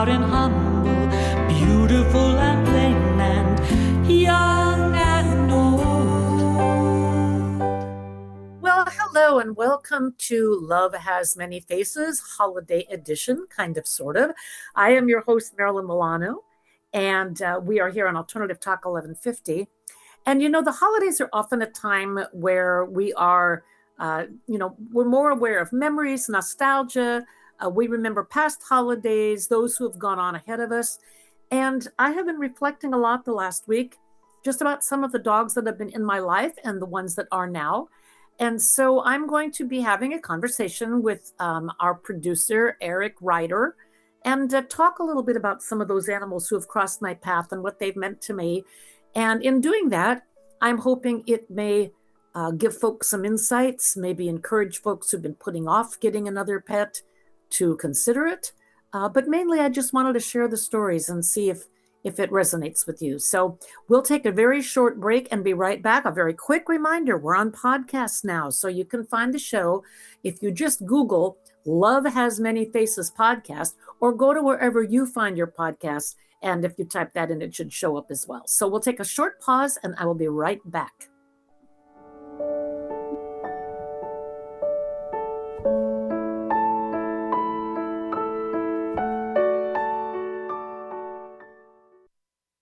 proud and humble, beautiful and plain, and young and old. Well, hello and welcome to Love Has Many Faces, Holiday Edition, kind of, sort of. I am your host, Marilyn Milano, and we are here on Alternative Talk 1150. And, you know, the holidays are often a time where we are, we're more aware of memories, nostalgia. We remember past holidays, those who have gone on ahead of us. And I have been reflecting a lot the last week just about some of the dogs that have been in my life and the ones that are now. And so I'm going to be having a conversation with our producer, Eric Reidar, and talk a little bit about some of those animals who have crossed my path and what they've meant to me. And in doing that, I'm hoping it may give folks some insights, maybe encourage folks who've been putting off getting another pet to consider it. But mainly, I just wanted to share the stories and see if it resonates with you. So we'll take a very short break and be right back. A very quick reminder, we're on podcasts now, so you can find the show if you just Google Love Has Many Faces podcast, or go to wherever you find your podcasts. And if you type that in, it should show up as well. So we'll take a short pause and I will be right back.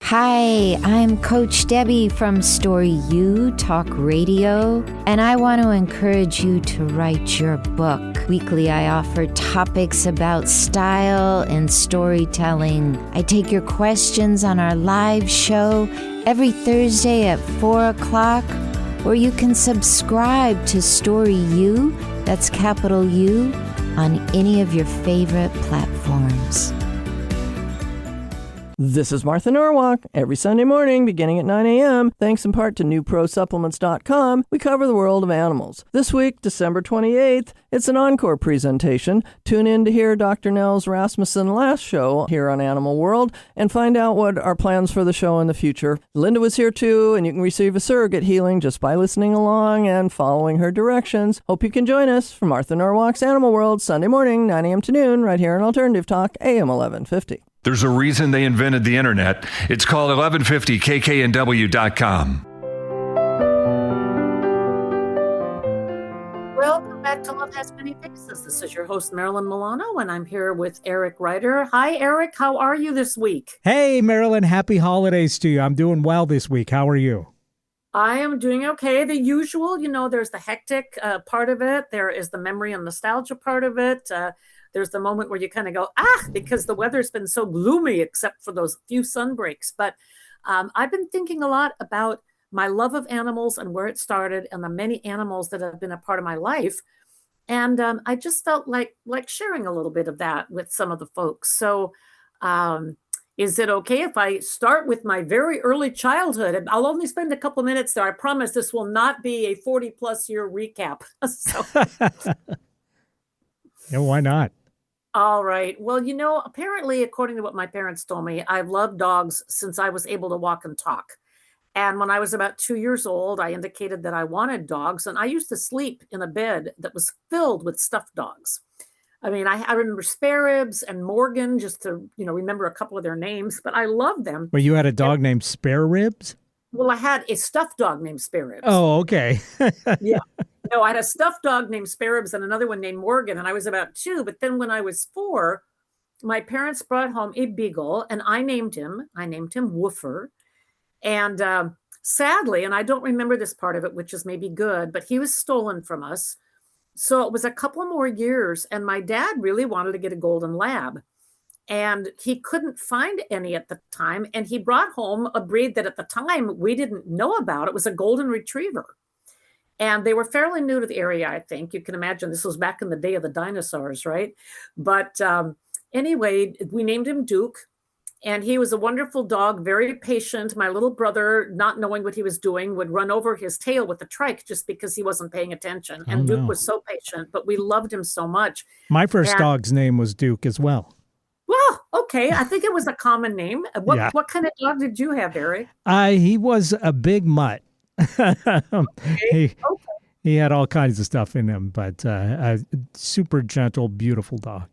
Hi, I'm Coach Debbie from Story U Talk Radio, and I want to encourage you to write your book. Weekly, I offer topics about style and storytelling. I take your questions on our live show every Thursday at 4 o'clock, or you can subscribe to Story U, that's capital U, on any of your favorite platforms. This is Martha Norwalk. Every Sunday morning, beginning at 9 a.m., thanks in part to NewProSupplements.com, we cover the world of animals. This week, December 28th, it's an encore presentation. Tune in to hear Dr. Nels Rasmussen last show here on Animal World and find out what our plans for the show in the future. Linda was here too, and you can receive a surrogate healing just by listening along and following her directions. Hope you can join us for Martha Norwalk's Animal World, Sunday morning, 9 a.m. to noon, right here on Alternative Talk, AM 1150. There's a reason they invented the internet. It's called 1150kknw.com. Welcome back to Love Has Many Faces. This is your host, Marilyn Milano, and I'm here with Eric Reidar. Hi, Eric. How are you this week? Hey, Marilyn. Happy holidays to you. I'm doing well this week. How are you? I am doing okay. The usual, there's the hectic part of it. There is the memory and nostalgia part of it. There's the moment where you kind of go, because the weather's been so gloomy, except for those few sun breaks. But I've been thinking a lot about my love of animals and where it started and the many animals that have been a part of my life. And I just felt like sharing a little bit of that with some of the folks. So is it okay if I start with my very early childhood? I'll only spend a couple minutes there. I promise this will not be a 40-plus year recap. Yeah, why not? All right. Well, apparently, according to what my parents told me, I've loved dogs since I was able to walk and talk. And when I was about 2 years old, I indicated that I wanted dogs. And I used to sleep in a bed that was filled with stuffed dogs. I mean, I remember Spare Ribs and Morgan, just to, remember a couple of their names, but I loved them. Well, you had a dog named Spare Ribs? Well, I had a stuffed dog named Spare Ribs. Oh, okay. Yeah. No, I had a stuffed dog named Spare Ribs and another one named Morgan, and I was about 2. But then when I was 4, my parents brought home a beagle, and I named him Woofer. And sadly, and I don't remember this part of it, which is maybe good, but he was stolen from us. So it was a couple more years, and my dad really wanted to get a golden lab. And he couldn't find any at the time, and he brought home a breed that at the time we didn't know about. It was a golden retriever. And they were fairly new to the area, I think. You can imagine this was back in the day of the dinosaurs, right? But anyway, we named him Duke. And he was a wonderful dog, very patient. My little brother, not knowing what he was doing, would run over his tail with the trike just because he wasn't paying attention. And Duke was so patient, but we loved him so much. My first dog's name was Duke as well. Well, okay. I think it was a common name. What kind of dog did you have, Eric? He was a big mutt. He had all kinds of stuff in him, but a super gentle, beautiful dog.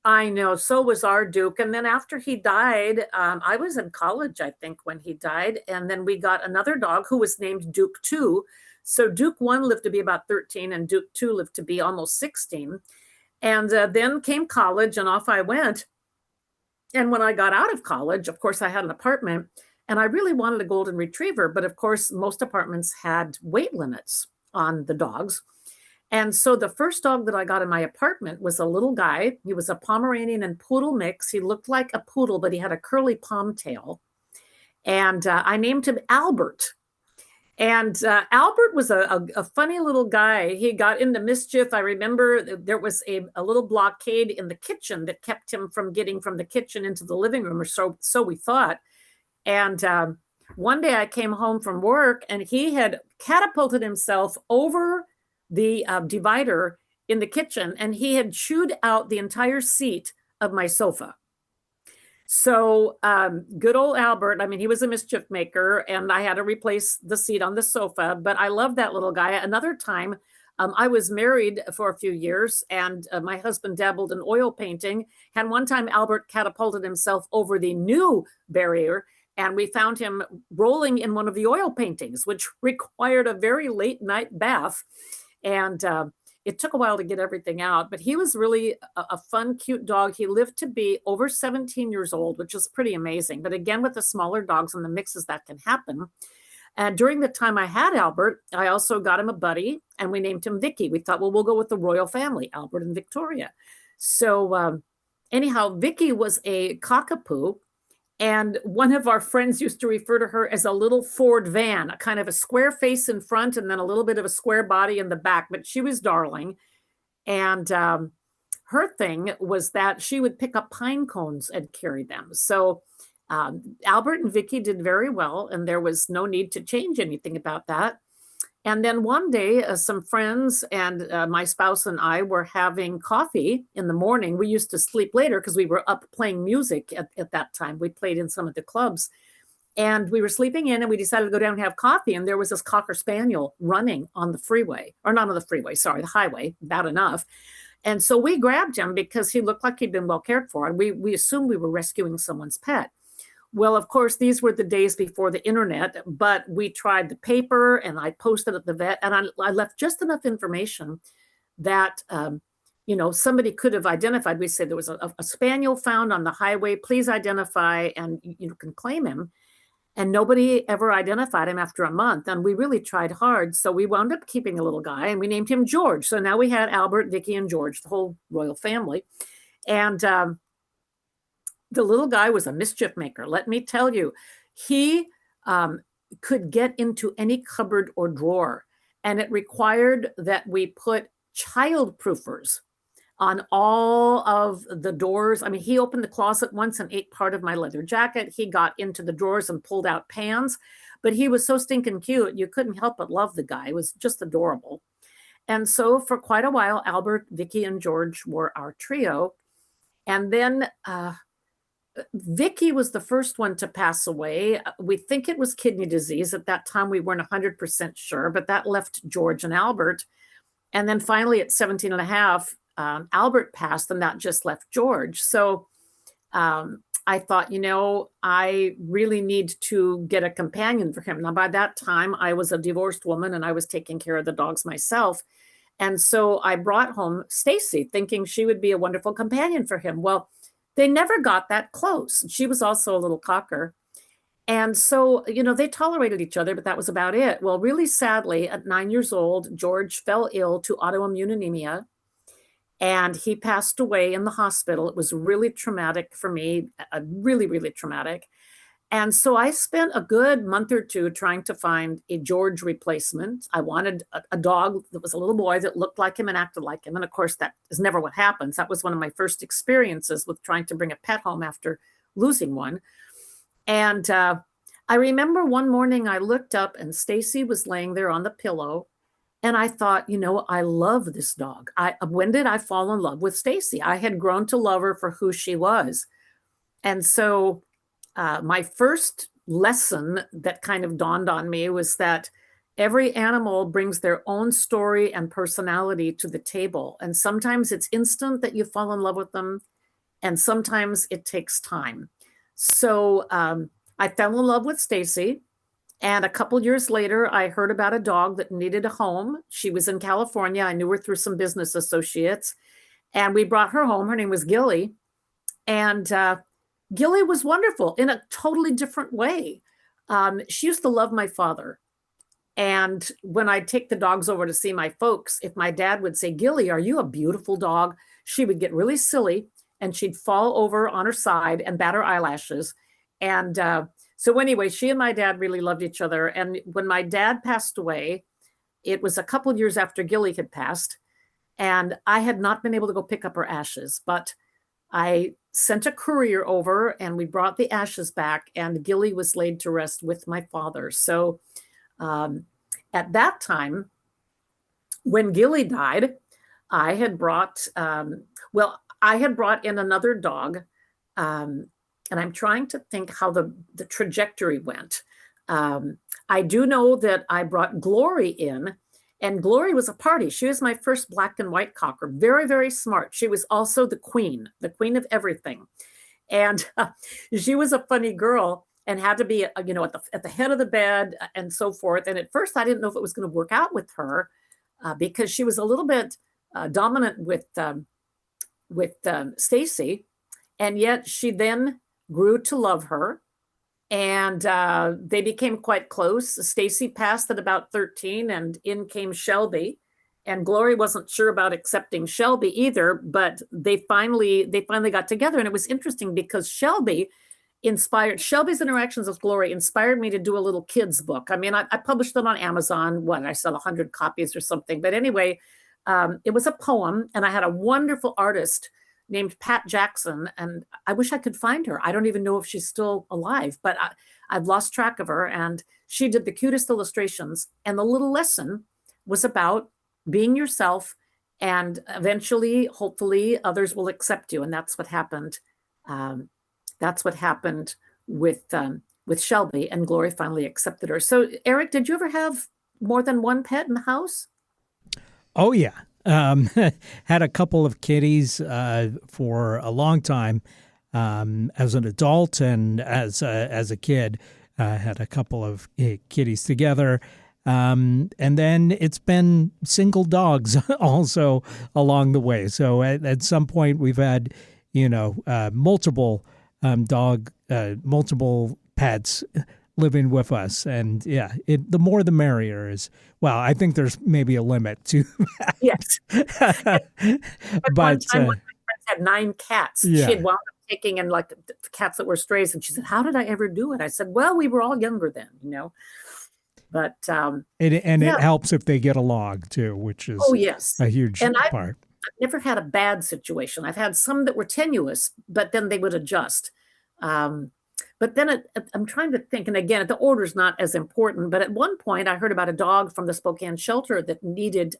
I know. So was our Duke. And then after he died, I was in college, I think, when he died. And then we got another dog who was named Duke 2. So Duke 1 lived to be about 13 and Duke 2 lived to be almost 16. And then came college and off I went. And when I got out of college, of course, I had an apartment and I really wanted a golden retriever. But of course, most apartments had weight limits on the dogs. And so the first dog that I got in my apartment was a little guy. He was a Pomeranian and poodle mix. He looked like a poodle, but he had a curly pom tail. And I named him Albert. And Albert was a funny little guy. He got into mischief. I remember there was a little blockade in the kitchen that kept him from getting from the kitchen into the living room, or so we thought. And one day I came home from work and he had catapulted himself over the divider in the kitchen and he had chewed out the entire seat of my sofa. So good old Albert, I mean, he was a mischief maker and I had to replace the seat on the sofa, but I love that little guy. Another time, I was married for a few years and my husband dabbled in oil painting. And one time Albert catapulted himself over the new barrier and we found him rolling in one of the oil paintings, which required a very late night bath. And it took a while to get everything out, but he was really a fun, cute dog. He lived to be over 17 years old, which is pretty amazing. But again, with the smaller dogs and the mixes, that can happen. And during the time I had Albert, I also got him a buddy and we named him Vicky. We thought, well, we'll go with the royal family, Albert and Victoria. So anyhow, Vicky was a cockapoo. And one of our friends used to refer to her as a little Ford van, a kind of a square face in front and then a little bit of a square body in the back. But she was darling. And her thing was that she would pick up pine cones and carry them. So Albert and Vicky did very well. And there was no need to change anything about that. And then one day, some friends and my spouse and I were having coffee in the morning. We used to sleep later because we were up playing music at that time. We played in some of the clubs. And we were sleeping in and we decided to go down and have coffee. And there was this Cocker Spaniel running on the freeway, or not on the freeway, sorry, the highway, bad enough. And so we grabbed him because he looked like he'd been well cared for. And we assumed we were rescuing someone's pet. Well, of course, these were the days before the internet, but we tried the paper and I posted at the vet and I left just enough information that, somebody could have identified. We said there was a spaniel found on the highway. Please identify and you can claim him. And nobody ever identified him after a month. And we really tried hard. So we wound up keeping a little guy and we named him George. So now we had Albert, Vicky, and George, the whole royal family. And the little guy was a mischief maker. Let me tell you, he could get into any cupboard or drawer. And it required that we put child proofers on all of the doors. I mean, he opened the closet once and ate part of my leather jacket. He got into the drawers and pulled out pans. But he was so stinking cute. You couldn't help but love the guy. It was just adorable. And so for quite a while, Albert, Vicky, and George were our trio. And then Vicky was the first one to pass away. We think it was kidney disease. At that time, we weren't 100% sure, but that left George and Albert. And then finally at 17 and a half, Albert passed and that just left George. So I thought, I really need to get a companion for him. Now, by that time, I was a divorced woman and I was taking care of the dogs myself. And so I brought home Stacy, thinking she would be a wonderful companion for him. Well, they never got that close. She was also a little cocker. And so, they tolerated each other, but that was about it. Well, really sadly, at 9 years old, George fell ill to autoimmune anemia and he passed away in the hospital. It was really traumatic for me, really, really traumatic. And so I spent a good month or two trying to find a George replacement. I wanted a dog that was a little boy that looked like him and acted like him. And of course, that is never what happens. That was one of my first experiences with trying to bring a pet home after losing one. And I remember one morning I looked up and Stacy was laying there on the pillow. And I thought, I love this dog. When did I fall in love with Stacy? I had grown to love her for who she was. And so my first lesson that kind of dawned on me was that every animal brings their own story and personality to the table. And sometimes it's instant that you fall in love with them. and sometimes it takes time. So I fell in love with Stacy. And a couple years later, I heard about a dog that needed a home. She was in California. I knew her through some business associates. And we brought her home. Her name was Gilly. And Gilly was wonderful in a totally different way. She used to love my father. And when I'd take the dogs over to see my folks, if my dad would say, Gilly, are you a beautiful dog? She would get really silly and she'd fall over on her side and bat her eyelashes. And so anyway, she and my dad really loved each other. And when my dad passed away, it was a couple years after Gilly had passed. And I had not been able to go pick up her ashes, but I sent a courier over and we brought the ashes back, and Gilly was laid to rest with my father. So at that time, when Gilly died, I had brought, I had brought in another dog. And I'm trying to think how the trajectory went. I do know that I brought Glory in, and Glory was a party. She was my first black and white cocker. Very, very smart. She was also the queen of everything. And she was a funny girl and had to be, at the head of the bed and so forth. And at first I didn't know if it was going to work out with her because she was a little bit dominant with Stacy. And yet she then grew to love her, and they became quite close. Stacy passed at about 13, and in came Shelby. And Glory wasn't sure about accepting Shelby either, but they finally got together. And it was interesting because Shelby's interactions with Glory inspired me to do a little kids book. I mean, I published it on Amazon. I sold 100 copies or something. But anyway, it was a poem, and I had a wonderful artist named Pat Jackson, and I wish I could find her. I don't even know if she's still alive, but I've lost track of her. And she did the cutest illustrations. And the little lesson was about being yourself, and eventually, hopefully, others will accept you. And that's what happened. That's what happened with Shelby, and Glory finally accepted her. So, Eric, did you ever have more than one pet in the house? Oh, yeah. Had a couple of kitties for a long time as an adult, and as a kid, had a couple of kitties together. And then it's been single dogs also along the way. So at some point we've had, multiple multiple pets living with us. And yeah, the more the merrier I think there's maybe a limit to that. Yes. At one time, one of my friends had 9 cats. Yeah. She had wound up taking in like cats that were strays. And she said, how did I ever do it? I said, well, we were all younger then, But it helps if they get along too, which is a huge part. I've never had a bad situation. I've had some that were tenuous, but then they would adjust. But then I'm trying to think, and again, the order's not as important, but at one point I heard about a dog from the Spokane shelter that needed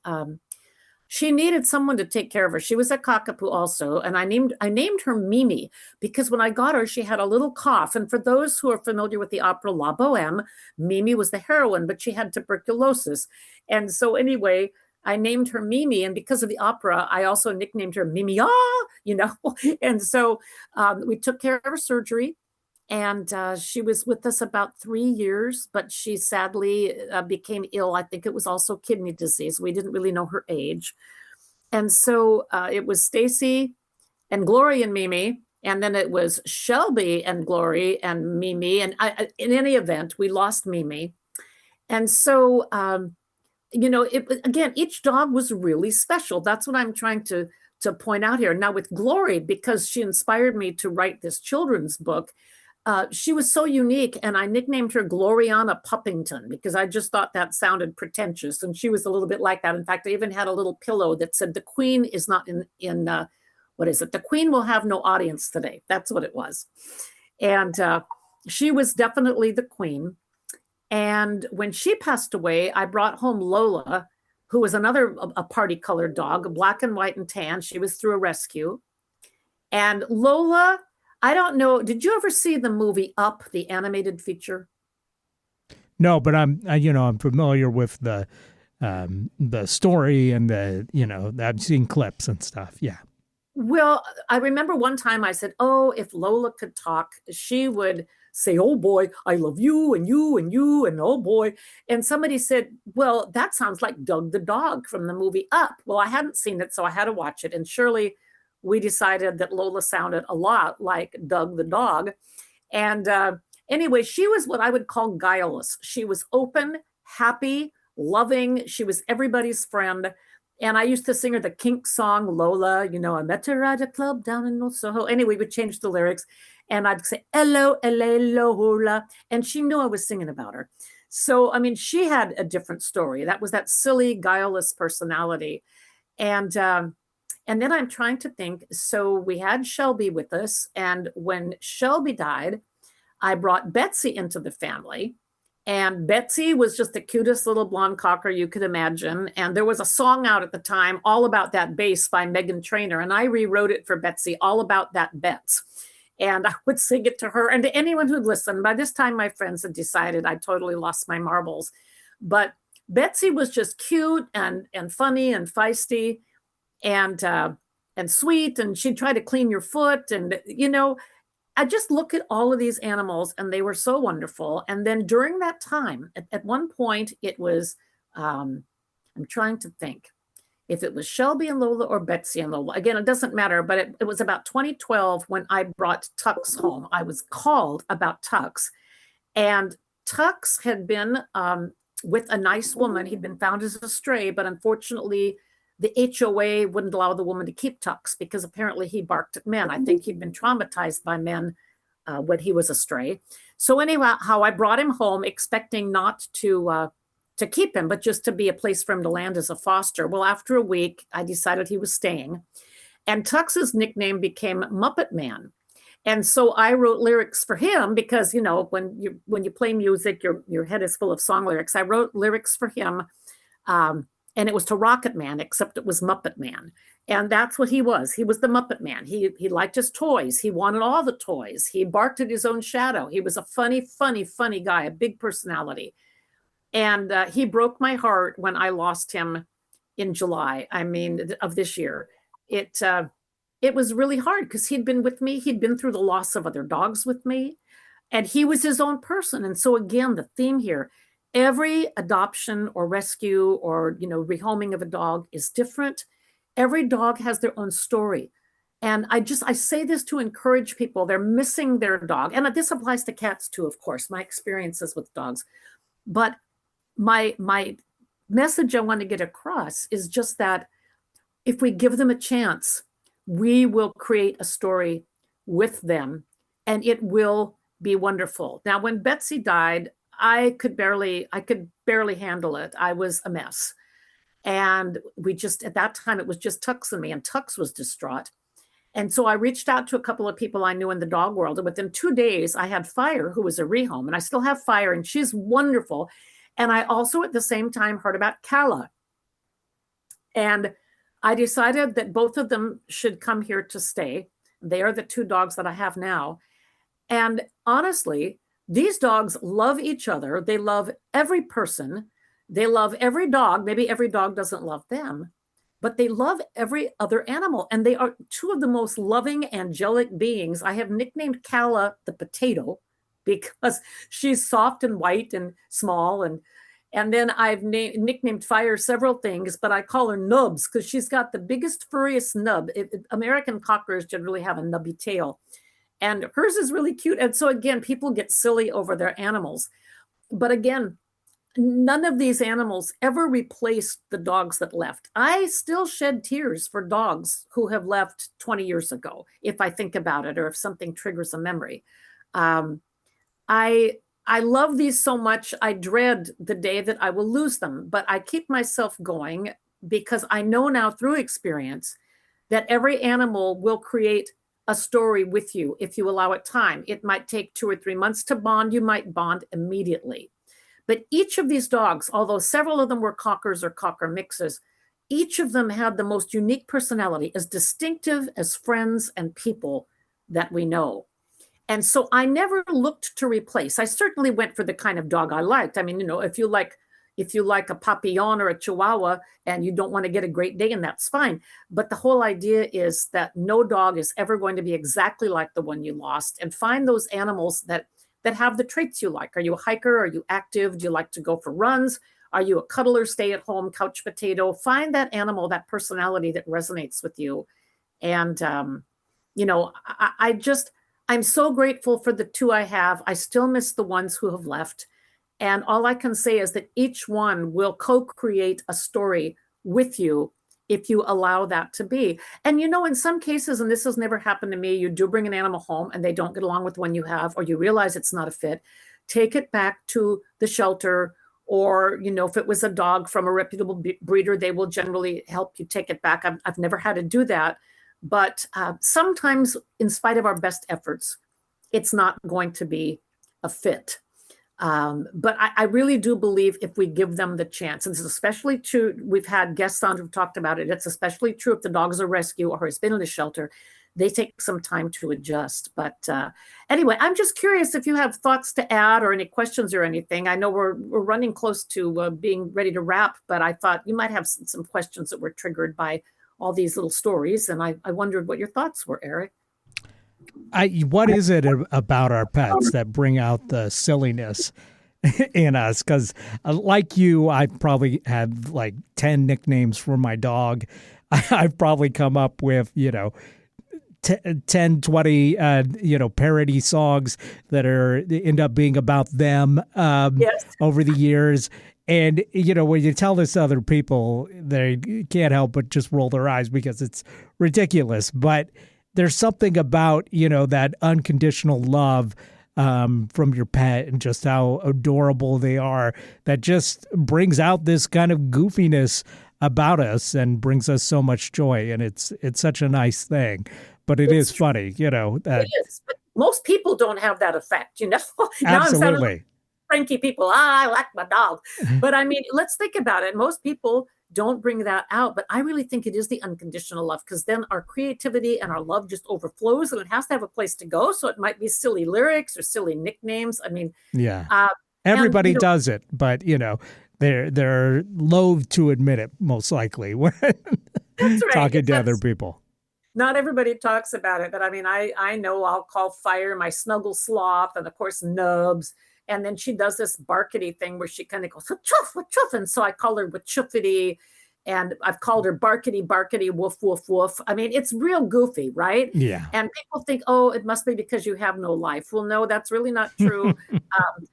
someone to take care of her. She was a cockapoo also, and I named her Mimi because when I got her, she had a little cough. And for those who are familiar with the opera La Boheme, Mimi was the heroine, but she had tuberculosis. And so anyway, I named her Mimi, and because of the opera, I also nicknamed her Mimi, And so we took care of her surgery. And she was with us about 3 years, but she sadly became ill. I think it was also kidney disease. We didn't really know her age. And so it was Stacy and Glory and Mimi. And then it was Shelby and Glory and Mimi. And in any event, we lost Mimi. And so, again, each dog was really special. That's what I'm trying to point out here. Now with Glory, because she inspired me to write this children's book, she was so unique, and I nicknamed her Gloriana Puppington because I just thought that sounded pretentious, and she was a little bit like that. In fact, I even had a little pillow that said, the Queen is not in what is it? The Queen will have no audience today. That's what it was. And she was definitely the Queen. And when she passed away, I brought home Lola, who was a party-colored dog, black and white and tan. She was through a rescue. And Lola, I don't know. Did you ever see the movie Up, the animated feature? No, but I'm familiar with the story and I've seen clips and stuff. Yeah. Well, I remember one time I said, "Oh, if Lola could talk, she would say, 'Oh boy, I love you and you and you and oh boy.'" And somebody said, "Well, that sounds like Doug the dog from the movie Up." Well, I hadn't seen it, so I had to watch it. And surely we decided that Lola sounded a lot like Doug the dog. And anyway, she was what I would call guileless. She was open, happy, loving. She was everybody's friend. And I used to sing her the Kink song, Lola, I met her at a club down in North Soho. Anyway, we'd change the lyrics and I'd say, hello, LA, Lola. And she knew I was singing about her. So, I mean, she had a different story. That was that silly, guileless personality. And then I'm trying to think. So we had Shelby with us. And when Shelby died, I brought Betsy into the family. And Betsy was just the cutest little blonde cocker you could imagine. And there was a song out at the time, All About That Bass by Meghan Trainor. And I rewrote it for Betsy, All About That Bets. And I would sing it to her and to anyone who'd listen. By this time, my friends had decided I totally lost my marbles. But Betsy was just cute and funny and feisty and sweet. And she'd try to clean your foot. And, I just look at all of these animals and they were so wonderful. And then during that time, at one point, it was, I'm trying to think if it was Shelby and Lola or Betsy and Lola. Again, it doesn't matter, but it was about 2012 when I brought Tux home. I was called about Tux. And Tux had been with a nice woman. He'd been found as a stray, but unfortunately, the HOA wouldn't allow the woman to keep Tux because apparently he barked at men. I think he'd been traumatized by men when he was a stray. So anyhow, how I brought him home expecting not to keep him, but just to be a place for him to land as a foster. Well, after a week, I decided he was staying. And Tux's nickname became Muppet Man. And so I wrote lyrics for him because, when you play music, your head is full of song lyrics. I wrote lyrics for him. And it was to Rocket Man, except it was Muppet Man. And that's what he was. He was the Muppet Man. He liked his toys. He wanted all the toys. He barked at his own shadow. He was a funny, funny, funny guy, a big personality. And he broke my heart when I lost him in July, of this year. It was really hard because he'd been with me. He'd been through the loss of other dogs with me. And he was his own person. And so again, the theme here, every adoption or rescue or, rehoming of a dog is different. Every dog has their own story. And I say this to encourage people. They're missing their dog. And this applies to cats too, of course, my experiences with dogs. But my message I want to get across is just that if we give them a chance, we will create a story with them and it will be wonderful. Now, when Betsy died, I could barely handle it. I was a mess. And at that time, it was just Tux and me, and Tux was distraught. And so I reached out to a couple of people I knew in the dog world. And within 2 days, I had Fire, who was a rehome, and I still have Fire, and she's wonderful. And I also, at the same time, heard about Kala. And I decided that both of them should come here to stay. They are the 2 dogs that I have now. And honestly, these dogs love each other. They love every person. They love every dog. Maybe every dog doesn't love them, but they love every other animal. And they are 2 of the most loving, angelic beings. I have nicknamed Kala the potato because she's soft and white and small. And then I've nicknamed Fire several things, but I call her Nubs because she's got the biggest, furriest nub. American cockers generally have a nubby tail. And hers is really cute. And so again, people get silly over their animals. But again, none of these animals ever replaced the dogs that left. I still shed tears for dogs who have left 20 years ago, if I think about it, or if something triggers a memory. I love these so much. I dread the day that I will lose them, but I keep myself going because I know now through experience that every animal will create a story with you if you allow it time. It might take 2 or 3 months to bond. You might bond immediately. But each of these dogs, although several of them were cockers or cocker mixes, each of them had the most unique personality, as distinctive as friends and people that we know. And so I never looked to replace. I certainly went for the kind of dog I liked. If if you like a Papillon or a Chihuahua and you don't want to get a Great Dane, that's fine. But the whole idea is that no dog is ever going to be exactly like the one you lost. And find those animals that have the traits you like. Are you a hiker? Are you active? Do you like to go for runs? Are you a cuddler, stay at home, couch potato? Find that animal, that personality that resonates with you. And, I'm so grateful for the two I have. I still miss the ones who have left. And all I can say is that each one will co-create a story with you if you allow that to be. And, in some cases, and this has never happened to me, you do bring an animal home and they don't get along with one you have, or you realize it's not a fit. Take it back to the shelter, or, if it was a dog from a reputable breeder, they will generally help you take it back. I've never had to do that. But sometimes, in spite of our best efforts, it's not going to be a fit. But I really do believe if we give them the chance, and this is especially true, we've had guests on who've talked about it, it's especially true if the dog is a rescue or has been in a shelter, they take some time to adjust. But anyway, I'm just curious if you have thoughts to add or any questions or anything. I know we're running close to being ready to wrap, but I thought you might have some questions that were triggered by all these little stories. And I wondered what your thoughts were, Eric. What is it about our pets that bring out the silliness in us? Because like you, I probably had like 10 nicknames for my dog. I've probably come up with, 10, 20, parody songs that end up being about them over the years. And, when you tell this to other people, they can't help but just roll their eyes because it's ridiculous. But there's something about, that unconditional love from your pet and just how adorable they are that just brings out this kind of goofiness about us and brings us so much joy. And it's such a nice thing. But it's funny, It is. But most people don't have that effect, Now Absolutely. Cranky people, I like my dog. But I mean, let's think about it. Most people don't bring that out, but I really think it is the unconditional love, because then our creativity and our love just overflows, and it has to have a place to go. So it might be silly lyrics or silly nicknames. I mean, everybody does it, but they're loath to admit it, most likely, when talking to other people. Not everybody talks about it, but I mean, I know I'll call Fire my snuggle sloth, and of course Nubs. And then she does this barkity thing where she kind of goes, chuff, chuff. And so I call her with chuffity. And I've called her barkity, woof, woof, woof. I mean, it's real goofy, right? Yeah. And people think, oh, it must be because you have no life. Well, no, that's really not true.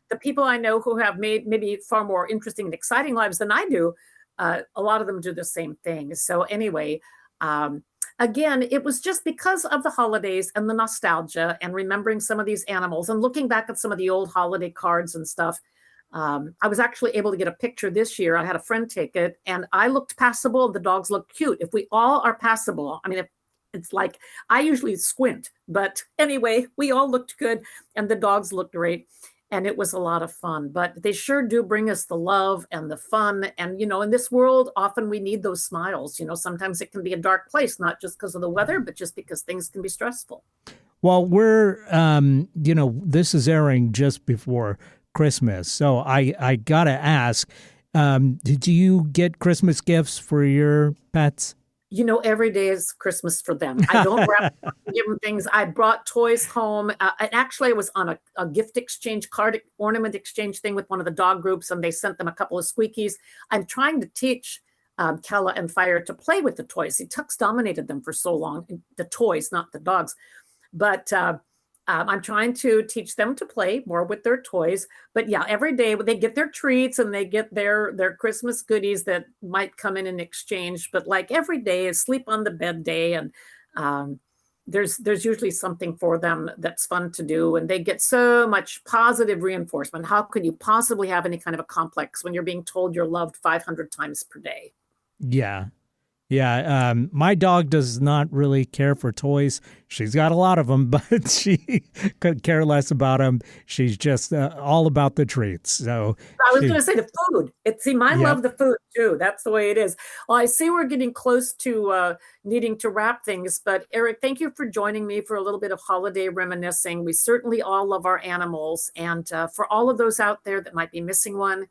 The people I know who have maybe far more interesting and exciting lives than I do, a lot of them do the same thing. So anyway, again, it was just because of the holidays and the nostalgia and remembering some of these animals and looking back at some of the old holiday cards and stuff. I was actually able to get a picture this year. I had a friend take it, and I looked passable. The dogs looked cute. If we all are passable, I mean, if it's like, I usually squint, but anyway, we all looked good and the dogs looked great. And it was a lot of fun, but they sure do bring us the love and the fun. And, in this world, often we need those smiles. Sometimes it can be a dark place, not just because of the weather, but just because things can be stressful. Well, we're, this is airing just before Christmas. So I got to ask, do you get Christmas gifts for your pets? Every day is Christmas for them. I don't wrap give them things. I brought toys home. And actually, I was on a gift exchange card ornament exchange thing with one of the dog groups, and they sent them a couple of squeakies. I'm trying to teach Kella and Fire to play with the toys. See, Tux dominated them for so long, the toys, not the dogs. But I'm trying to teach them to play more with their toys. But yeah, every day they get their treats and they get their Christmas goodies that might come in exchange. But like every day is sleep on the bed day. And there's usually something for them that's fun to do. And they get so much positive reinforcement. How could you possibly have any kind of a complex when you're being told you're loved 500 times per day? Yeah. Yeah, my dog does not really care for toys. She's got a lot of them, but she could care less about them. She's just all about the treats. So I was going to say the food. Mine love the food too. That's the way it is. Well, I see we're getting close to needing to wrap things, but Eric, thank you for joining me for a little bit of holiday reminiscing. We certainly all love our animals, and for all of those out there that might be missing one,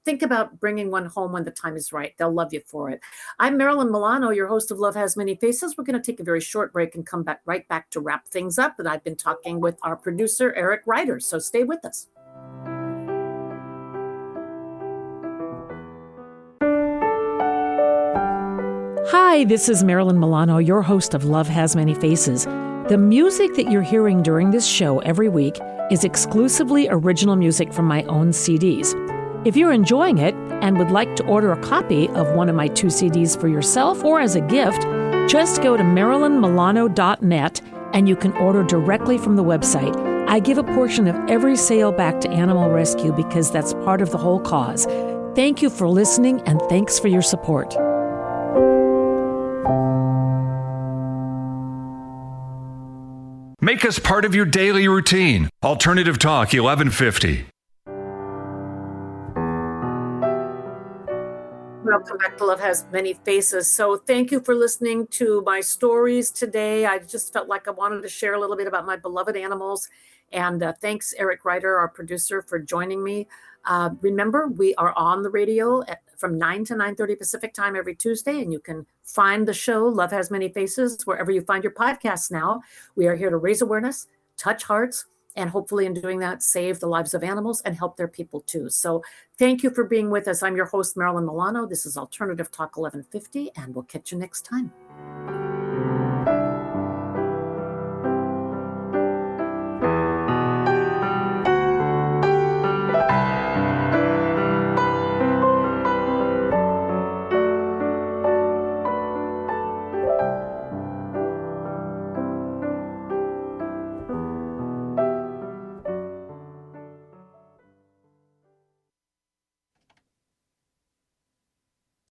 think about bringing one home when the time is right. They'll love you for it. I'm Marilyn Milano, your host of Love Has Many Faces. We're going to take a very short break and come back right back to wrap things up. And I've been talking with our producer, Eric Reidar. So stay with us. Hi, this is Marilyn Milano, your host of Love Has Many Faces. The music that you're hearing during this show every week is exclusively original music from my own CDs. If you're enjoying it and would like to order a copy of one of my 2 CDs for yourself or as a gift, just go to marilynmilano.net and you can order directly from the website. I give a portion of every sale back to animal rescue because that's part of the whole cause. Thank you for listening and thanks for your support. Make us part of your daily routine. Alternative Talk 1150. Welcome back to Love Has Many Faces. So thank you for listening to my stories today. I just felt like I wanted to share a little bit about my beloved animals. And thanks, Eric Reidar, our producer, for joining me. Remember, we are on the radio from 9 to 9:30 Pacific time every Tuesday, and you can find the show, Love Has Many Faces, wherever you find your podcasts now. We are here to raise awareness, touch hearts, and hopefully in doing that, save the lives of animals and help their people too. So thank you for being with us. I'm your host, Marilyn Milano. This is Alternative Talk 1150, and we'll catch you next time.